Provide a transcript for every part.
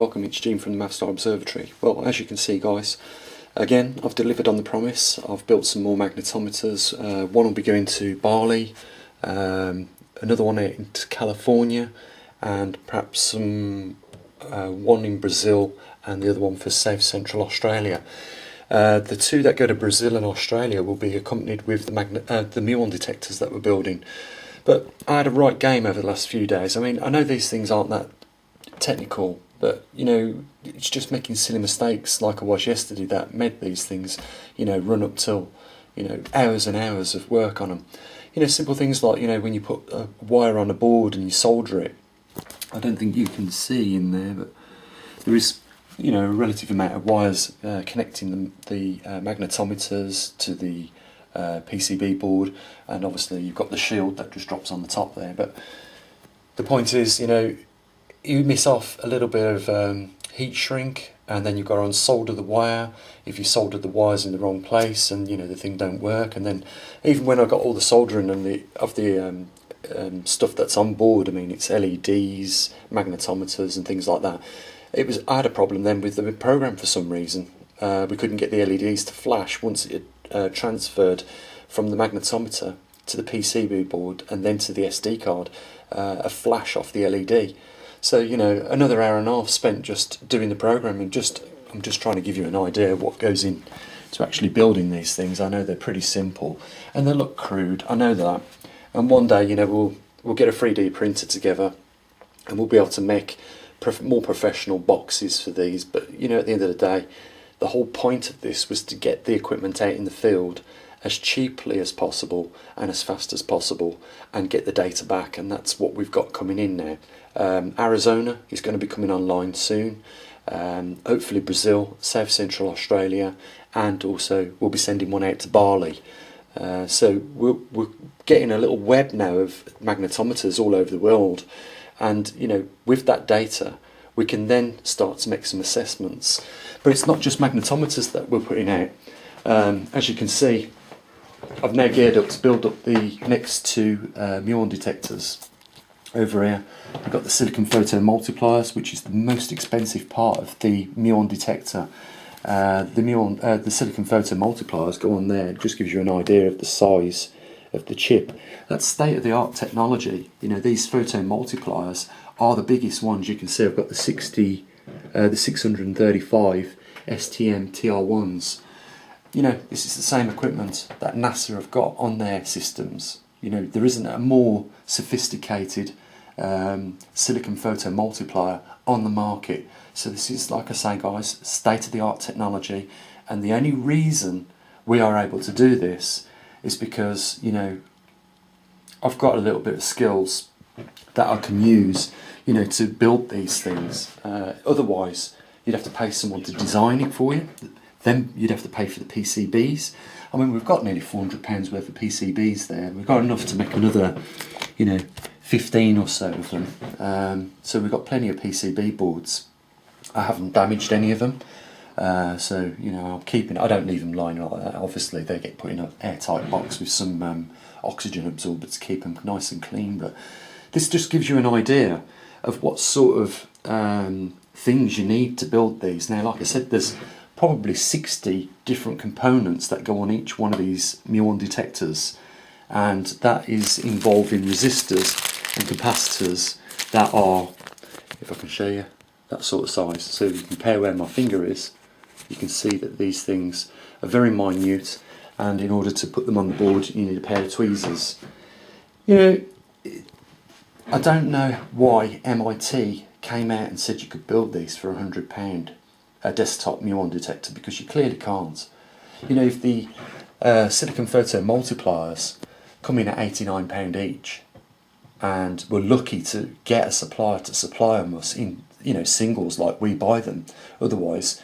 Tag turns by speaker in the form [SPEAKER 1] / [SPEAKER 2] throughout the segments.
[SPEAKER 1] Welcome, it's Gene from the Mavstar Observatory. Well, as you can see guys, again I've delivered on the promise. I've built some more magnetometers. One will be going to Bali, another one into California, and perhaps some one in Brazil and the other one for South Central Australia. The two that go to Brazil and Australia will be accompanied with the muon detectors that we're building. But I had a right game over the last few days. I mean, I know these things aren't that technical, but you know, it's just making silly mistakes like I was yesterday that made these things, you know, run up till, you know, hours and hours of work on them. You know, simple things like, you know, when you put a wire on a board and you solder it. I don't think you can see in there, but there is, you know, a relative amount of wires connecting the magnetometers to the PCB board, and obviously you've got the shield that just drops on the top there. But the point is, you know, you miss off a little bit of heat shrink, and then you've got to unsolder the wire if you soldered the wires in the wrong place, and you know the thing don't work. And then even when I got all the soldering and the stuff that's on board, I mean it's LEDs, magnetometers and things like that, I had a problem then with the program for some reason. We couldn't get the LEDs to flash once it had transferred from the magnetometer to the PCB board and then to the SD card, a flash off the LED. So, you know, another hour and a half spent just doing the program, and I'm just trying to give you an idea of what goes in to actually building these things. I know they're pretty simple and they look crude, I know that. And one day, you know, we'll get a 3D printer together and we'll be able to make more professional boxes for these. But, you know, at the end of the day, the whole point of this was to get the equipment out in the field as cheaply as possible and as fast as possible and get the data back, and that's what we've got coming in now. Arizona is going to be coming online soon, hopefully Brazil, South Central Australia, and also we'll be sending one out to Bali. So we're getting a little web now of magnetometers all over the world, and you know, with that data we can then start to make some assessments. But it's not just magnetometers that we're putting out. As you can see, I've now geared up to build up the next two muon detectors. Over here I've got the silicon photo multipliers, which is the most expensive part of the muon detector. The silicon photo multipliers go on there. It just gives you an idea of the size of the chip. That's state-of-the-art technology. You know, these photo multipliers are the biggest ones. You can see I've got the 635 STM TR1s. You know, this is the same equipment that NASA have got on their systems. You know, there isn't a more sophisticated silicon photo multiplier on the market. So this is, like I say guys, state-of-the-art technology, and the only reason we are able to do this is because, you know, I've got a little bit of skills that I can use, you know, to build these things. Otherwise you'd have to pay someone to design it for you. Then you'd have to pay for the PCBs. I mean, we've got nearly £400 worth of PCBs there. We've got enough to make another, you know, 15 or so of them. So we've got plenty of PCB boards. I haven't damaged any of them. So, you know, I'm keeping, I don't leave them lying like that. Obviously, they get put in an airtight box with some oxygen absorber to keep them nice and clean. But this just gives you an idea of what sort of things you need to build these. Now, like I said, there's probably 60 different components that go on each one of these muon detectors, and that is involving resistors and capacitors that are, if I can show you, that sort of size. So if you compare where my finger is, you can see that these things are very minute, and in order to put them on the board you need a pair of tweezers. You know, I don't know why MIT came out and said you could build these for £100, a desktop muon detector, because you clearly can't. You know, if the silicon photo multipliers come in at £89 each, and we're lucky to get a supplier to supply them us in, you know, singles like we buy them, otherwise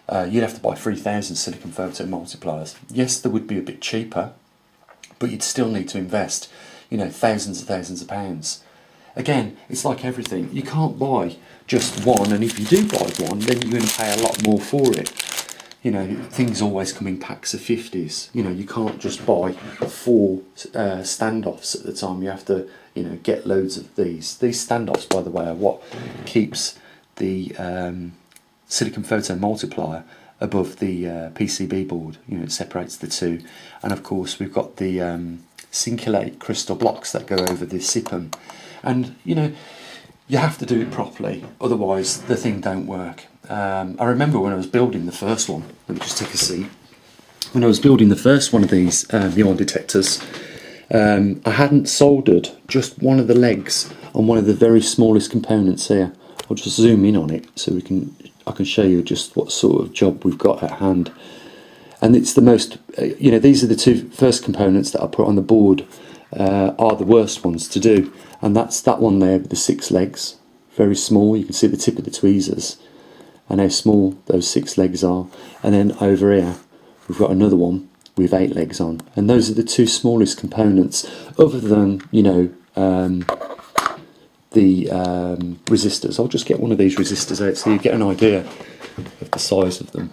[SPEAKER 1] you'd have to buy 3,000 silicon photo multipliers. Yes, they would be a bit cheaper, but you'd still need to invest, you know, thousands of pounds. Again, it's like everything. You can't buy just one, and if you do buy one, then you're going to pay a lot more for it. You know, things always come in packs of 50s. You know, you can't just buy 4 standoffs at the time. You have to, you know, get loads of these. These standoffs, by the way, are what keeps the silicon photo multiplier above the PCB board. You know, it separates the two, and of course we've got the Cinculate crystal blocks that go over the SIPM, and you know, you have to do it properly, otherwise the thing don't work. I remember when I was building the first one, let me just take a seat. When I was building the first one of these muon detectors, I hadn't soldered just one of the legs on one of the very smallest components here. I'll just zoom in on it so I can show you just what sort of job we've got at hand. And it's the most, you know, these are the two first components that I put on the board, are the worst ones to do. And that's that one there with the 6 legs, very small. You can see the tip of the tweezers and how small those 6 legs are. And then over here we've got another one with 8 legs on, and those are the two smallest components, other than, you know, the resistors. I'll just get one of these resistors out so you get an idea of the size of them.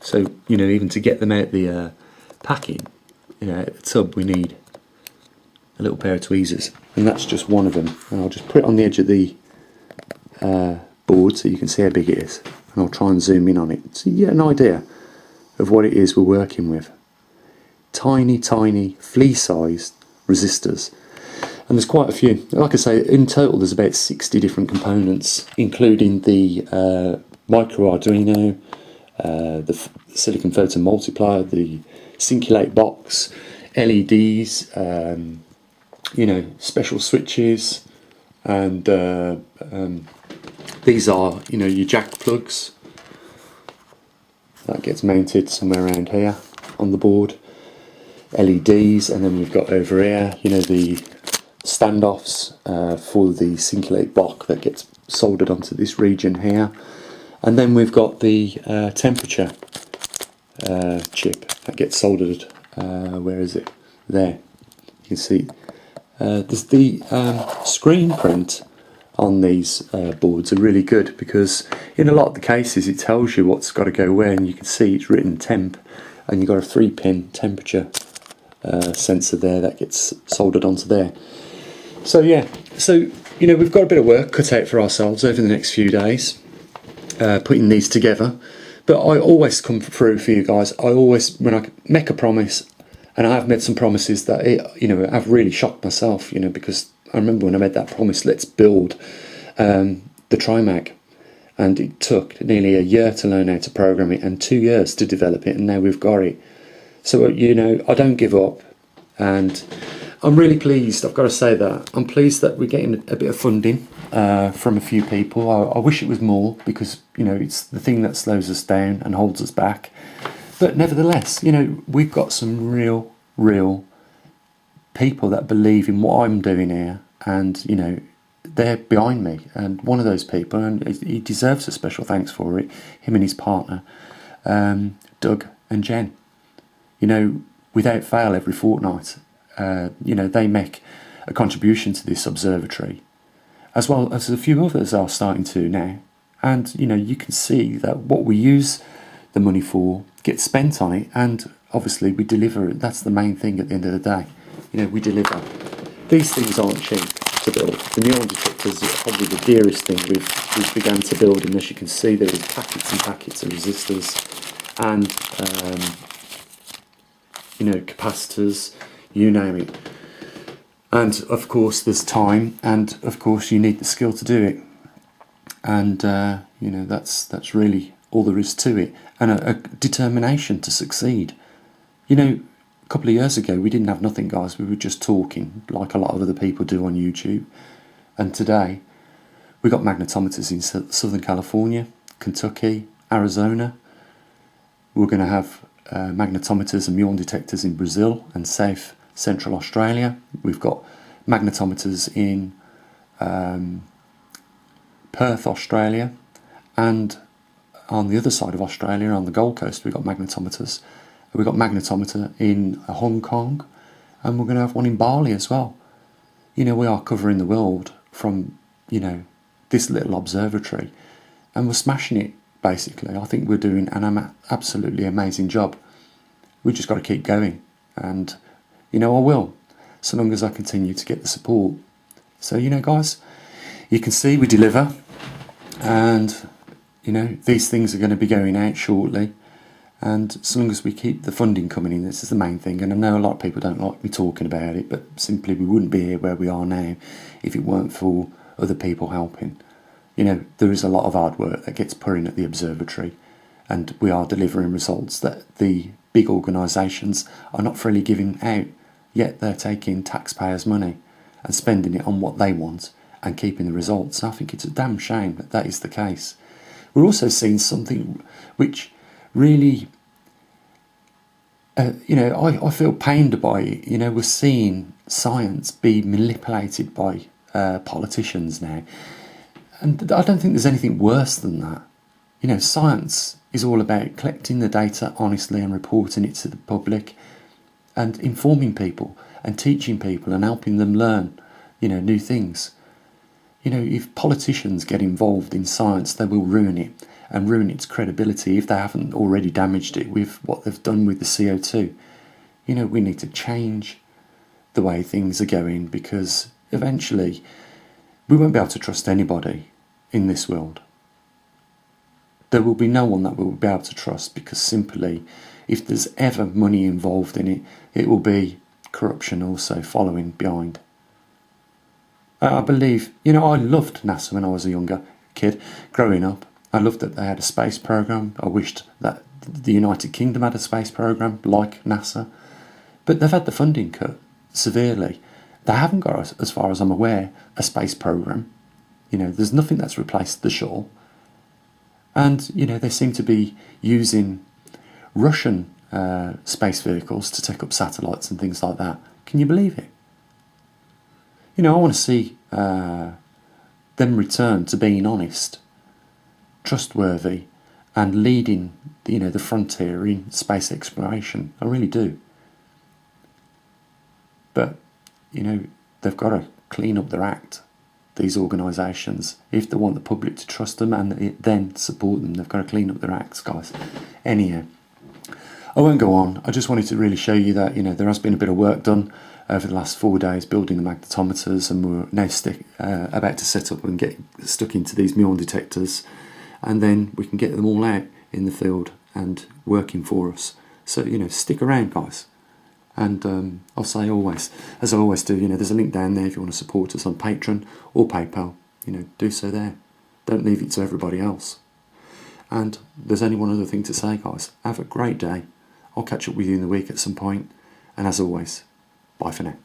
[SPEAKER 1] So you know, even to get them out the packing, you know, at the tub, we need a little pair of tweezers, and that's just one of them. And I'll just put it on the edge of the board so you can see how big it is, and I'll try and zoom in on it so you get an idea of what it is we're working with. Tiny, tiny, flea-sized resistors. And there's quite a few. Like I say, in total there's about 60 different components, including the micro Arduino, the silicon photon multiplier, the Cinculate box, LEDs, you know, special switches, and these are, you know, your jack plugs. That gets mounted somewhere around here on the board. LEDs, and then we've got over here, you know, the standoffs for the Cinculate block that gets soldered onto this region here. And then we've got the temperature chip that gets soldered, where is it? There. You can see there's the screen print on these boards are really good, because in a lot of the cases it tells you what's got to go where, and you can see it's written temp, and you've got a 3-pin temperature sensor there that gets soldered onto there. So yeah, so you know, we've got a bit of work cut out for ourselves over the next few days, putting these together. But I always come through for you guys. I always, when I make a promise, and I have made some promises that, you know, I've really shocked myself, you know, because I remember when I made that promise, let's build the TriMag, and it took nearly a year to learn how to program it and 2 years to develop it, and now we've got it. So, you know, I don't give up, and I'm really pleased, I've got to say that. I'm pleased that we're getting a bit of funding from a few people. I wish it was more, because, you know, it's the thing that slows us down and holds us back. But nevertheless, you know, we've got some real people that believe in what I'm doing here, and you know, they're behind me. And one of those people, and he deserves a special thanks for it, him and his partner, Doug and Jen. You know, without fail, every fortnight, you know, they make a contribution to this observatory, as well as a few others are starting to now. And you know, you can see that what we use the money for gets spent on it, and obviously we deliver it. That's the main thing at the end of the day. You know, we deliver. These things aren't cheap to build. The muon detectors are probably the dearest thing we've begun to build, and as you can see, there is packets and packets of resistors, and you know, capacitors, you name it. And of course there's time, and of course you need the skill to do it. And you know, that's really all there is to it, and a determination to succeed. You know, a couple of years ago we didn't have nothing, guys. We were just talking like a lot of other people do on YouTube. And today we got magnetometers in Southern California, Kentucky, Arizona. We're going to have magnetometers and muon detectors in Brazil and South Central Australia. We've got magnetometers in Perth, Australia, and on the other side of Australia, on the Gold Coast, we've got magnetometers. We've got magnetometer in Hong Kong, and we're going to have one in Bali as well. You know, we are covering the world from, you know, this little observatory, and we're smashing it, basically. I think we're doing an absolutely amazing job. We've just got to keep going, and, you know, I will, so long as I continue to get the support. So, you know, guys, you can see we deliver. And, you know, these things are going to be going out shortly. And as long as we keep the funding coming in, this is the main thing. And I know a lot of people don't like me talking about it, but simply we wouldn't be here where we are now if it weren't for other people helping. You know, there is a lot of hard work that gets put in at the observatory, and we are delivering results that the big organisations are not freely giving out, yet they're taking taxpayers' money and spending it on what they want and keeping the results. And I think it's a damn shame that that is the case. We're also seeing something which really, you know, I feel pained by it. You know, we're seeing science be manipulated by politicians now. And I don't think there's anything worse than that. You know, science is all about collecting the data honestly and reporting it to the public and informing people and teaching people and helping them learn, you know, new things. You know, if politicians get involved in science, they will ruin it and ruin its credibility if they haven't already damaged it with what they've done with the CO2. You know, we need to change the way things are going, because eventually we won't be able to trust anybody in this world. There will be no one that we'll be able to trust, because simply, if there's ever money involved in it, it will be corruption also following behind. I believe, you know, I loved NASA when I was a younger kid, growing up. I loved that they had a space program. I wished that the United Kingdom had a space program like NASA. But they've had the funding cut severely. They haven't got, as far as I'm aware, a space program. You know, there's nothing that's replaced the shore. And, you know, they seem to be using Russian space vehicles to take up satellites and things like that. Can you believe it? You know, I want to see them return to being honest, trustworthy, and leading, you know, the frontier in space exploration. I really do. But, you know, they've got to clean up their act, these organisations. If they want the public to trust them and then support them, they've got to clean up their acts, guys. Anyhow, I won't go on. I just wanted to really show you that, you know, there has been a bit of work done over the last 4 days building the magnetometers, and we're now about to set up and get stuck into these muon detectors, and then we can get them all out in the field and working for us. So, you know, stick around, guys. And I'll say always, as I always do, you know, there's a link down there if you want to support us on Patreon or PayPal. You know, do so there. Don't leave it to everybody else. And there's only one other thing to say, guys. Have a great day. I'll catch up with you in the week at some point. And as always, bye for now.